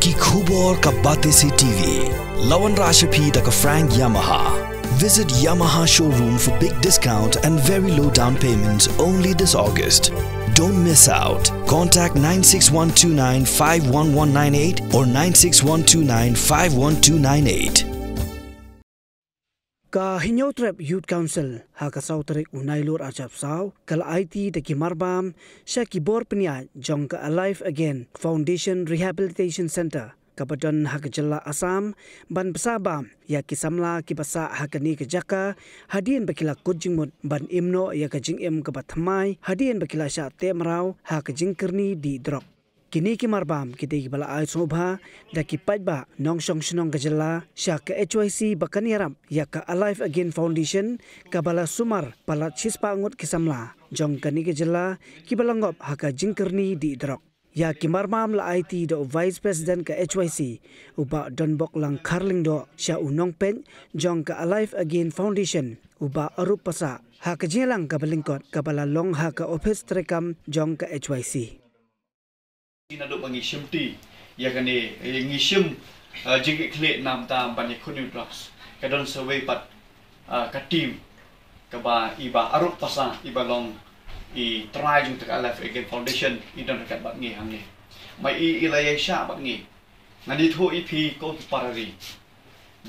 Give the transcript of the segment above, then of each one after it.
Ki Khubor ka Batesi TV. Lawan Rashapi da ka Frank Yamaha. Visit Yamaha showroom for big discount and very low down payments only this August. Don't miss out. Contact 96129-51198 or 96129-51298. Ka Hinyo Trap Youth Council haka sautrik unailur ajab saw kal IT de kimarbam sya kibor penia jong ka Alive Again Foundation Rehabilitation Center kabadan haka jalla Assam ban besabam ya kisamla kibasa haka ni ke jaka hadien bakila kujingmut ban imno ya ka jingem ke batmai hadien bakila sya temrau haka jingkerni di drop kini kimarbam kiti kibala ay sobha da kipajba nong song shnong kajala sya ka HYC bakaniaram ya ka Alive Again Foundation kabala sumar palat chispa ngut kisamla jong kani kajala kibalangop haka jingkerni di drok ya kimarbam la IT do Vice President ka HYC uba donbok lang karling do sya unong pen jong ka Alive Again Foundation uba arup pasa haka jelang kabalingkot kabala long haka office trekam jong ka HYC Naduk mengishim ti, ya kani ngishim jengik klik nam tam banyak kuni drugs. Kadon survey pat katim, kaba iba aruk pasang iba long I try jung tak Alive Again Foundation I don dekat bat ngi hangi. Mai ilaya sya bat ngi. Ngani thu ipi ko parari.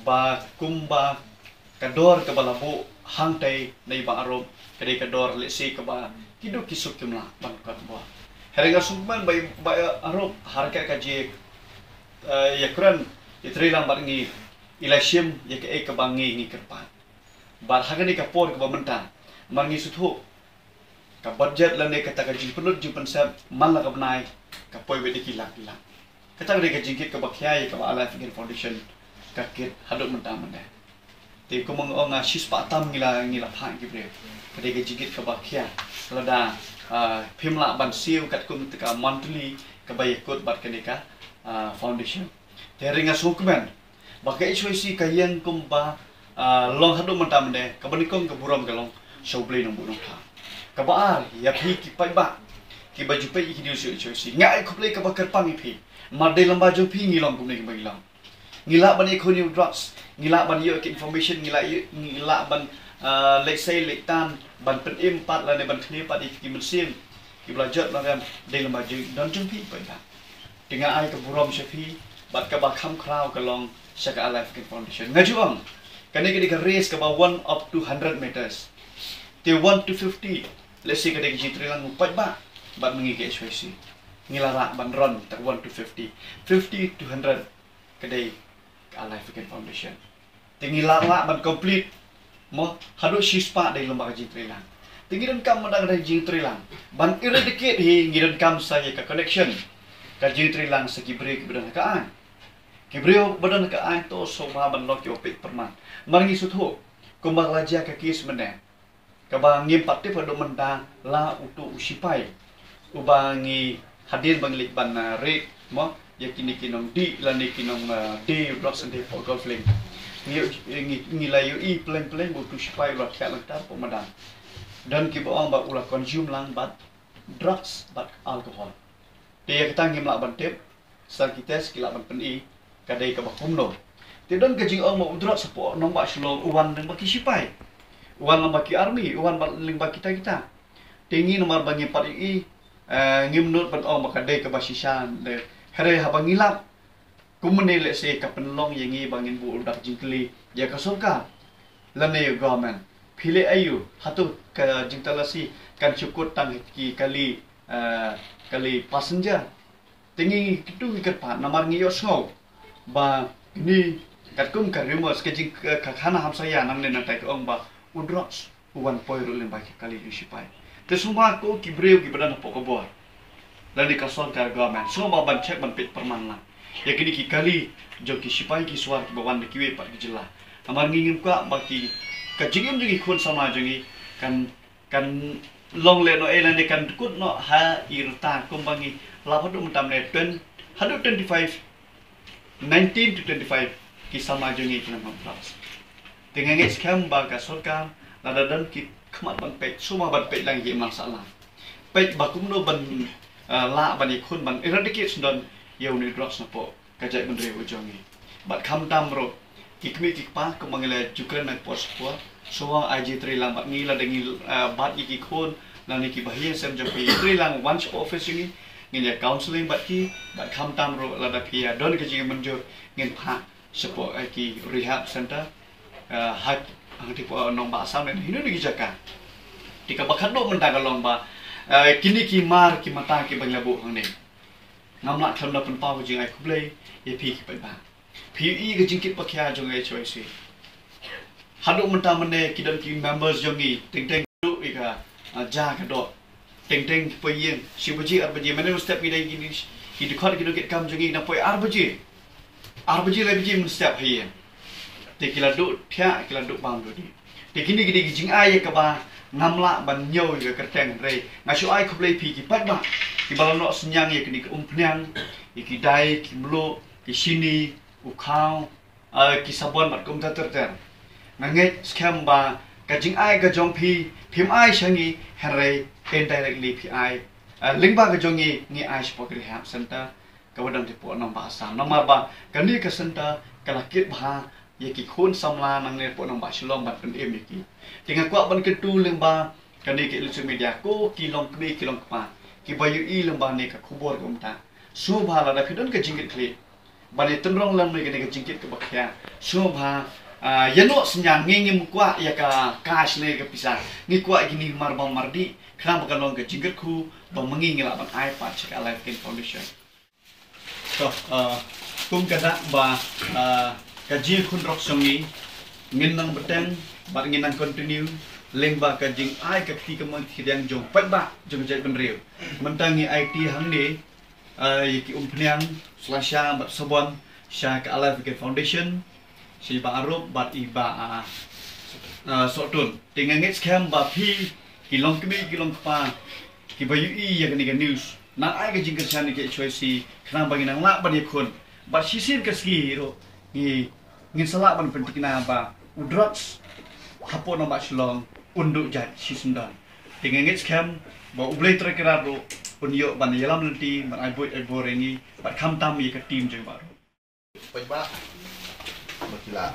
Ba kumba kador kaba labu hangtai nei ba arum kadai kador lesi kaba kidu kisuk kimla ban kat bo. Herengga sumban by arop harga kaji ya kuran itrilang baringi ilashim ya ke bangi ni kerpan bar harga ni kapor ke bamenta mangi suthu ka budget lane kata kaji penut ju pensap man la kabnai ka poi wedi kilak kata gede kaji kit ka bakyai ka Alive Again Foundation ka kit haduk menta mende te ko mong nga sis patam ngila phang gibre kade kaji kit ka bakya lada Pimla ban siu kat kum tika monthly kabayakut bat kanika foundation. Teringa sungkumen. Baka HYC kayang kumba long hadu mentam de kabanikom kaburam kalong showplay nong bunong tha. Kabaar ya phi ki pai ba ki baju pai ki diu HYC. Ngai kuplay kabakar pami phi. Madai lamba jo phi ngilong kumne ngilang. Ngila ban economy drugs, ngila ban yo information ngila ban let's say lektan ban pen impat la ne ban khni pat ki mensim ki belajar la ram deng maju don jung pi pa dengan ai ke burom shafi bat ka ba kham khrau ka long shaka Alive Again Foundation ngajuang kani ke ka race ka ba 1 up to 100 meters te 1 to 50 let's say ka de jitri lang upat ba bat mengi ke HYC ngilara ban ron tak 1 to 50 50 to 100 ka de Alive Again Foundation te ngilara ban complete mo hadu shispa dari lembaga jingtrilang tingiran kam madang dari jingtrilang ban eradicate hi ngiran kam saya ka connection ka jingtrilang sa kibre kibedan kaan kibreo badan kaan to so ma ban lok yo pik perman maringi sutho kumbang laja ka kis mene ka bangim patte padu menda la utu usipai ubangi hadir banglik ban rate mo yakini kinong di lani kinong d blocks and for golfing ngilayu I plan butuh supaya ulah kaya lantar pemadam dan kibaong ba ulah consume lang bat drugs bat alkohol dia kita ngimla bantep sal kita skila ban peni kadai ka bakumno te don kajing ong mau drugs sapo nong ba slong uwan nang baki sipai uwan lang baki army uwan ba ling baki kita tingi nomor bangi par I ngimnut ban ong makadai ka basisan de hare habang ngilap kumene let's say ka penlong yangi bangin bu udak jingkli ya ka surga lane government phile ayu hatu ka jingtalasi kan cukut tang ki kali passenger tingi kitu ngikir pa namar ngiyo snow ba ni katkum ka remote ka jing ka khana ham saya nang ne natai ong ba udrox 1 poiro len ba kali sipai te suma ko kibreu ki badan po ko bo lani ka son ka government so ba ban check ban pit perman la ya kini ki kali jo ki sipai ki suar ki bawan de kiwe pat ki jela amar ngingim ka baki ka jingim jingi khun sama jingi kan long le no elane kan kut no ha irta kumbangi lapadu mutam ne 25 19 to 25 ki sama jingi kana plus dengan ngis kam ba ka sorkam lada dan ki khmat ban pet suma ban pet lang ye masalah pet bakum no ban la ban ikun ban eradicate don yau ni drugs na po kajak menteri ujongi bat kam tam ro kikmi kikpa ko mangile jukran nak pos po so IG trilang bat ngila dengi bat ikikon lan iki bahia sem jopi trilang once office ini ngin counseling bat ki bat kam tam ro la da pia don ke jing menjo ngin pha support ki rehab center hak angti po nong ba sam ne hinu ni jaka tika bakat do mentang kalong ba kini ki mar ki mata ki banglabu hang ne ngamla tham da pen pa jing ai kublei ye pi ki ba PE ke jingkit pakai jong ai choi si haduk mentang mene ki dan ki members jongi ting ting du ika ja ka do ting ting poyen si buji arbaji mene step ki dai ki dikhot ki do ket kam jongi na poi arbaji le buji mun step hien te kila du thia kila du bang do di te kini ki jing ai ka ba ngamla ban nyo ke kerteng re ngasu ai kublei pi ki pat ba ki balano senyang ye kini ke umpnyang ki dai ki mlo ki sini ukau ki sabon bat kum tater ter nanget scam ba kajing ai ka jong phim ai sangi hare indirectly pi ai link ba ka jongi ni ai sport rehab center ka wadam te po nom ba sam nomar ba kani ka center kalakit ba ye ki khon samla nang ne po nom ba shlong bat pen em ki tinga kwa ban ke tu leng ba kani ke social media ko ki long kbe ki long pa ki bayu i leng ba ne ka khubor kum ta su ba la da phidon ka jingit kli bani tenrong lam ni kene jingkit ke bakya shobha yano senyang ngi mukwa ya ka cash ne ke pisa ngi kwa gini marbang mardi kham ka long ke jingkit khu ba mangi ngila ban ai pa chek alive kin foundation so kum kada ba ka jing khun rok songi ngin nang beteng ba ngin nang continue leng ba ka jing ai ka ti ka mang thi yang jong pat ba jong jai ben riu mentangi IT hang ni yaki umpniang slasha bat sabon sha ka alive kin foundation si ba arop bat iba sotun tingangit scam ba pi kilong pa ki bayu i ya ni news na ai ka jingka chan ke choice khana bagi nang la ban yakun ba sisin ka ski ro ni ngin sala ban pentikna ba udrots hapo na ba shlong unduk jat sisundan tingangit scam ba ublei trakira ro punyo ban yalam nanti ban ai boy rengi bat kham tam ye ka team jeng baru paiba bakila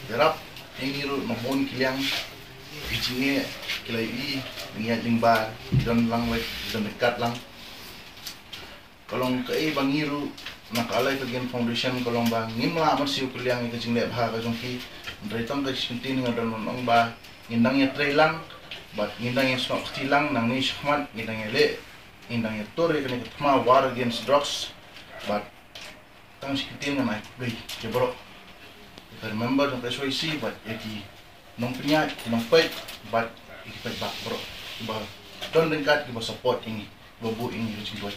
derap engiru nomon kiliang bijinge kilai i niat jengbar don lang wet don dekat lang kolong ke bangiru nakalai kagian foundation kolong bang ngimla marsiu kiliang ke jingle bha ka jongki dreitong ka sintin ngadon nong ba ngindang ye trailang bat ngindang ye snok tilang nang ni shmat ngindang ye le ngindang ye tore kene kma war against drugs but tang sintin ngai bai jebro remember don't press see but yaki nong punya nong pet but ikipet bak bro ba don dekat ki support ini bobo ini jadi buat